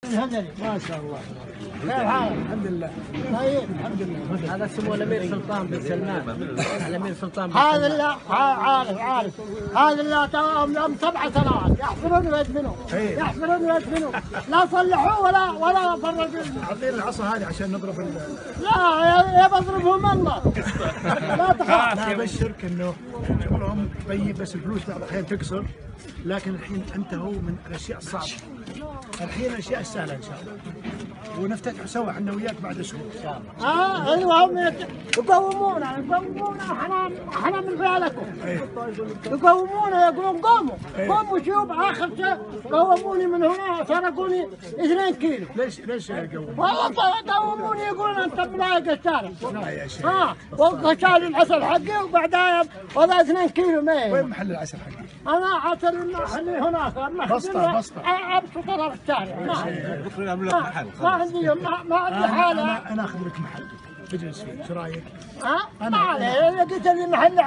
الهذلي ما شاء الله. كيف حالك؟ الحمد لله. طيب الحمد لله. هذا سمو الامير سلطان بن سلمان. الامير سلطان بن هذا سلمان. اللي عارف هذا اللي لهم 7 سنوات يحفرون ويدفنون يحفرون ويدفنون لا صلحوه ولا فرجوا. اعطينا العصا هذه عشان نضرب لا بضربهم الله لا تخاف. انا ابشرك انه شغلهم طيب، بس الفلوس بعض الاحيان تقصر، لكن الحين انتهوا من الاشياء الصعبه. الحين الاشياء السهله ان شاء الله، ونفتتح سوا احنا وياك بعد اسبوع ان شاء الله. ايوه هم يقومونا احنا من فعلكم. يقومونا يقولون قوموا شوف اخر شيء قوموني من هنا سرقوني 2 كيلو. ليش يقومون؟ والله قوموني يقولون انت ملايق الشارع. لا يا شيخ. وشال العسل حقي وبعدها ولا 2 كيلو ما وين محل العسل حقك؟ انا عسل المحل هناك بسطة. ابسط طرف الشارع ما عندي انا حاله. اخذ لك محل تجلس فيه، ايش رايك؟ ما عليه قلت لي محل